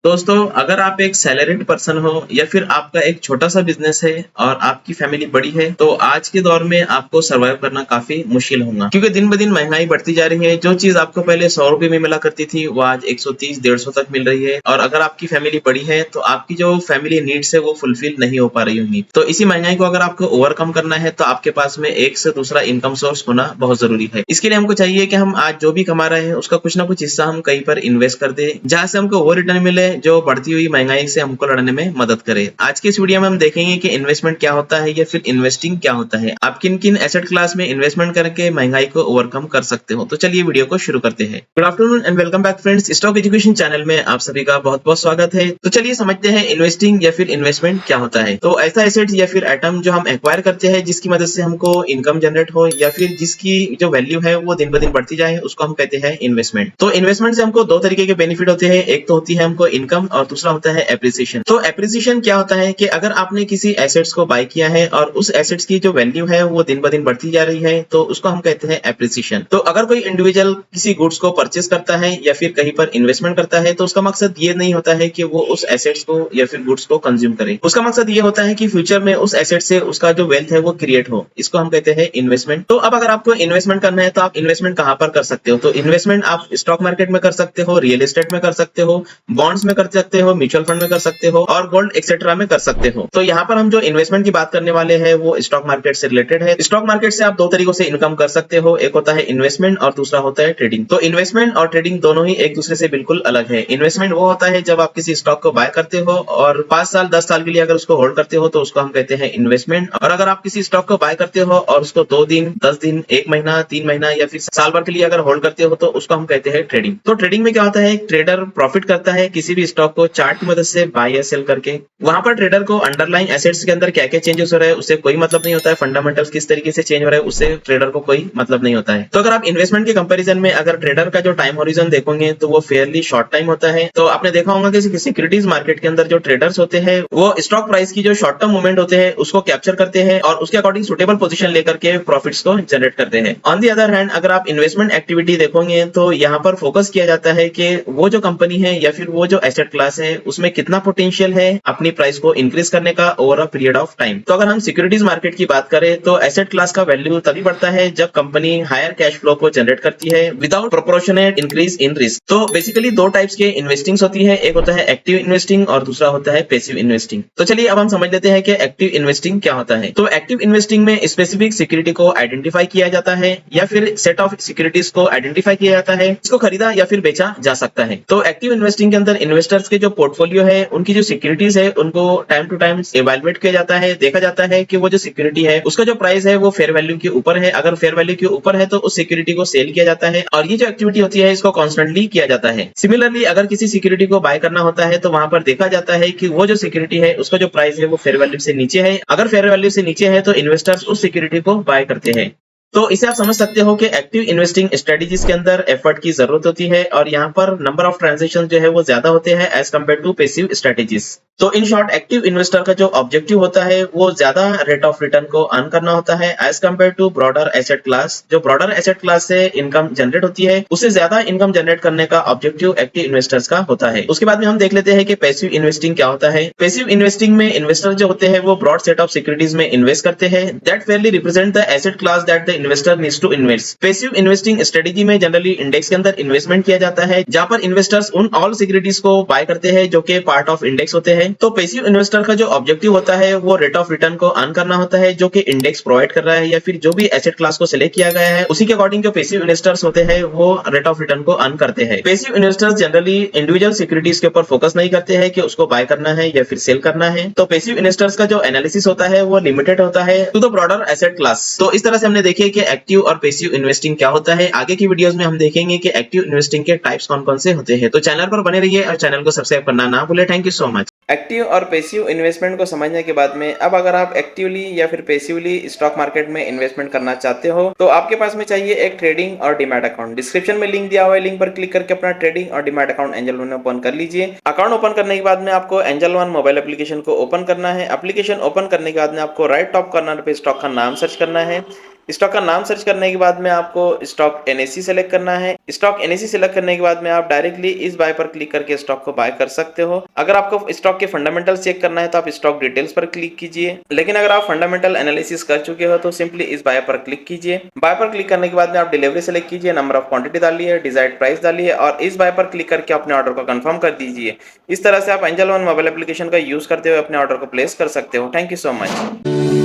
दोस्तों, अगर आप एक सैलरीड पर्सन हो या फिर आपका एक छोटा सा बिजनेस है और आपकी फैमिली बड़ी है, तो आज के दौर में आपको सरवाइव करना काफी मुश्किल होगा, क्योंकि दिन ब दिन महंगाई बढ़ती जा रही है। जो चीज आपको पहले 100 रुपए में मिला करती थी, वो आज 130 150 तक मिल रही है। और अगर आपकी फैमिली बड़ी है तो आपकी जो फैमिली नीड्स है वो फुलफिल नहीं हो पा रही होंगी। तो इसी महंगाई को अगर आपको ओवरकम करना है तो आपके पास में एक से दूसरा इनकम सोर्स होना बहुत जरूरी है। इसके लिए हमको चाहिए कि हम आज जो भी कमा रहे हैं उसका कुछ ना कुछ हिस्सा हम कहीं पर इन्वेस्ट कर दे, जहां से हमको वो रिटर्न मिले जो बढ़ती हुई महंगाई से हमको लड़ने में मदद करे। आज की इस वीडियो में हम देखेंगे कि इन्वेस्टमेंट क्या होता है या फिर इन्वेस्टिंग क्या होता है, आप किन किन एसेट क्लास में इन्वेस्टमेंट करके महंगाई को ओवरकम कर सकते हो। तो चलिए वीडियो को शुरू करते हैं। Good afternoon and welcome back friends, stock education channel में आप सभी का बहुत बहुत स्वागत है। तो चलिए समझते हैं इन्वेस्टिंग या फिर इन्वेस्टमेंट क्या होता है। तो ऐसा एसेट या फिर आइटम जो हम एक्वायर करते हैं जिसकी मदद से हमको इनकम जनरेट हो या फिर जिसकी जो वैल्यू है वो दिन ब दिन बढ़ती जाए, उसको हम कहते हैं इन्वेस्टमेंट। तो इन्वेस्टमेंट से हमको दो तरीके के बेनिफिट होते हैं, एक तो होती है हमको इनकम और दूसरा होता है एप्रिसिएशन। तो एप्रिसिएशन क्या होता है कि अगर आपने किसी एसेट्स को बाय किया है और उस एसेट्स की जो वैल्यू है वो दिन ब दिन बढ़ती जा रही है, तो उसको हम कहते हैं एप्रिसिएशन। तो अगर कोई इंडिविजुअल किसी गुड्स को परचेस करता है या फिर कहीं पर इन्वेस्टमेंट करता है, तो उसका मकसद ये नहीं होता है कि वो उस एसेट्स को या फिर गुड्स को कंज्यूम करे। उसका मकसद ये होता है कि फ्यूचर में उस एसेट से उसका जो वेल्थ है वो क्रिएट हो। इसको हम कहते हैं इन्वेस्टमेंट। तो अब अगर आपको इन्वेस्टमेंट करना है तो आप इन्वेस्टमेंट कहां पर कर सकते हो? तो इन्वेस्टमेंट आप स्टॉक मार्केट में कर सकते हो, रियल एस्टेट में कर सकते हो, बॉन्ड्स में कर सकते हो, म्यूचुअल फंड में कर सकते हो और गोल्ड एक्सेट्रा में कर सकते हो। तो यहाँ पर हम जो इन्वेस्टमेंट की बात करने वाले हैं वो स्टॉक मार्केट से रिलेटेड है। स्टॉक मार्केट से आप दो तरीकों से इनकम कर सकते हो, एक होता है इन्वेस्टमेंट और दूसरा होता है ट्रेडिंग। तो इन्वेस्टमेंट और ट्रेडिंग दोनों ही एक दूसरे से बिल्कुल अलग है। इन्वेस्टमेंट वो होता है जब आप किसी स्टॉक को बाय करते हो और 5 साल 10 साल के लिए अगर उसको होल्ड करते हो तो उसको हम कहते हैं इन्वेस्टमेंट। और अगर आप किसी स्टॉक को बाय करते हो और उसको 2 दिन 10 दिन 1 महीना 3 महीना या फिर साल भर के लिए अगर होल्ड करते हो तो उसको हम कहते हैं ट्रेडिंग। तो ट्रेडिंग में क्या होता है, ट्रेडर प्रॉफिट करता है किसी भी स्टॉक को चार्ट की मदद से बाय या सेल करके। वहां पर ट्रेडर को अंडरलाइन एसेट्स के अंदर क्या क्या चेंजेस हो रहा है उससे कोई मतलब नहीं होता है, फंडामेंटल्स किस तरीके से चेंज हो रहा है उससे ट्रेडर को कोई मतलब नहीं होता है। तो अगर आप इन्वेस्टमेंट के कंपैरिजन में अगर ट्रेडर का जो टाइम होरिजन देखोगे तो वो फेयरली शॉर्ट टाइम होता है। तो आपने देखा होगा कि सिक्योरिटीज मार्केट के अंदर जो ट्रेडर्स होते हैं वो स्टॉक प्राइस की जो शॉर्ट टर्म मूवमेंट होते हैं उसको कैप्चर करते हैं और उसके अकॉर्डिंग सुटेबल पोजीशन लेकर के प्रॉफिट्स को जनरेट करते हैं। ऑन दी अदर हैंड अगर आप इन्वेस्टमेंट एक्टिविटी देखोगे तो यहाँ पर फोकस किया जाता है कि वो जो कंपनी है या फिर वो जो एसेट क्लास है उसमें कितना पोटेंशियल है अपनी प्राइस को इंक्रीज करने का over a period of time. तो अगर हम सिक्योरिटीज मार्केट की बात करें तो एसेट क्लास का वैल्यू तभी बढ़ता है जब कंपनी हायर कैश फ्लो को जनरेट करती है without proportionate increase in risk. तो बेसिकली दो टाइप्स के इन्वेस्टिंग्स होती है, एक होता है एक्टिव इन्वेस्टिंग और दूसरा होता है पैसिव इन्वेस्टिंग। तो चलिए अब हम समझ लेते हैं कि एक्टिव इन्वेस्टिंग क्या होता है। तो एक्टिव इन्वेस्टिंग में स्पेसिफिक सिक्योरिटी को आइडेंटिफाई किया जाता है या फिर सेट ऑफ सिक्योरिटीज को आइडेंटिफाई किया जाता है, इसको खरीदा या फिर बेचा जा सकता है। तो एक्टिव इन्वेस्टिंग के अंदर इन्वेस्टर्स के जो पोर्टफोलियो है उनकी जो सिक्योरिटीज है उनको टाइम टू टाइम इवैल्यूएट किया जाता है, देखा जाता है कि वो जो सिक्योरिटी है उसका जो प्राइस है वो फेयर वैल्यू के ऊपर है। अगर फेयर वैल्यू के ऊपर है तो उस सिक्योरिटी को सेल किया जाता है और ये जो एक्टिविटी होती है इसको कॉन्स्टेंटली किया जाता है। सिमिलरली अगर किसी सिक्योरिटी को बाय करना होता है तो वहां पर देखा जाता है कि वो जो सिक्योरिटी है उसका जो प्राइस है वो फेयर वैल्यू से नीचे है। अगर फेयर वैल्यू से नीचे है तो इन्वेस्टर्स उस सिक्योरिटी को बाय करते हैं। तो इसे आप समझ सकते हो कि एक्टिव इन्वेस्टिंग स्ट्रेटेजीज के अंदर एफर्ट की जरूरत होती है और यहाँ पर नंबर ऑफ ट्रांजेक्शन जो है वो ज्यादा होते हैं as compare to passive strategies. तो इन शॉर्ट एक्टिव इन्वेस्टर का जो ऑब्जेक्टिव होता है वो ज्यादा रेट ऑफ रिटर्न को अर्न करना होता है as compare to broader asset class. जो ब्रॉडर एसेट क्लास से इनकम जनरेट होती है उससे ज्यादा इनकम जनरेट करने का ऑब्जेक्टिव एक्टिव इन्वेस्टर्स का होता है। उसके बाद में हम देख लेते हैं कि पैसिव इन्वेस्टिंग क्या होता है। पैसिव इन्वेस्टिंग में इन्वेस्टर जो होते हैं वो ब्रॉड सेट ऑफ सिक्योरिटीज में इन्वेस्ट करते हैं that fairly represent the asset class that the investor needs to invest. Passive investing strategy में जनरली इंडेक्स के अंदर इन्वेस्टमेंट किया जाता है जहां पर इन्वेस्टर्स उन ऑल सिक्योरिटीज को बाय करते हैं जो कि पार्ट ऑफ इंडेक्स होते हैं। तो पैसिव इन्वेस्टर का जो ऑब्जेक्टिव होता है वो रेट ऑफ रिटर्न को अर्न करना होता है जो कि इंडेक्स प्रोवाइड कर रहा है या फिर जो भी एसेट क्लास को सिलेक्ट किया गया है उसी के अकॉर्डिंग जो पैसिव इन्वेस्टर्स होते हैं वो रेट ऑफ रिटर्न को अर्न करते हैं। Passive investors generally individual securities के ऊपर फोकस नहीं करते हैं कि उसको बाय करना है या फिर सेल करना है। तो पैसिव इन्वेस्टर्स का जो एनालिसिस होता है वो लिमिटेड होता है to the broader asset class. तो इस तरह से हमने देखे कि एक्टिव और पैसिव इन्वेस्टिंग क्या होता है। आगे की वीडियोस में हम देखेंगे कि एक्टिव इन्वेस्टिंग के टाइप्स कौन कौन से होते हैं। तो चैनल पर बने रहिए और चैनल को सब्सक्राइब करना ना भूले। Thank you so much. Active और पैसिव इन्वेस्टमेंट को समझने के बाद में अब अगर आप एक्टिवली या फिर पैसिवली स्टॉक मार्केट में इन्वेस्टमेंट करना चाहते हो तो आपके पास में चाहिए एक ट्रेडिंग और डीमैट अकाउंट। डिस्क्रिप्शन में लिंक दिया हुआ है, लिंक पर क्लिक करके अपना ट्रेडिंग और डीमैट अकाउंट एंजल वन में ओपन कर लीजिए। अकाउंट ओपन करने के बाद में आपको एंजल वन मोबाइल एप्लीकेशन को ओपन करना है। एप्लीकेशन ओपन करने के बाद में आपको राइट टॉप कॉर्नर पे स्टॉक का नाम सर्च करना है। स्टॉक का नाम सर्च करने के बाद में आपको स्टॉक एनएसी सेलेक्ट करना है। स्टॉक एनएसी सेलेक्ट करने के बाद में आप डायरेक्टली इस बाय पर क्लिक करके स्टॉक को बाय कर सकते हो। अगर आपको स्टॉक के फंडामेंटल्स चेक करना है तो आप स्टॉक डिटेल्स पर क्लिक कीजिए, लेकिन अगर आप फंडामेंटल एनालिसिस कर चुके हो तो सिंपली इस बाय पर क्लिक कीजिए। बाय पर क्लिक करने के बाद में आप डिलीवरी सेलेक्ट कीजिए, नंबर ऑफ क्वांटिटी डालिए, डिजायर्ड प्राइस डालिए और इस बाय पर क्लिक करके अपने ऑर्डर को कंफर्म कर दीजिए। इस तरह से आप एंजल वन मोबाइल एप्लीकेशन का यूज करते हुए अपने ऑर्डर को प्लेस कर सकते हो। Thank you so much.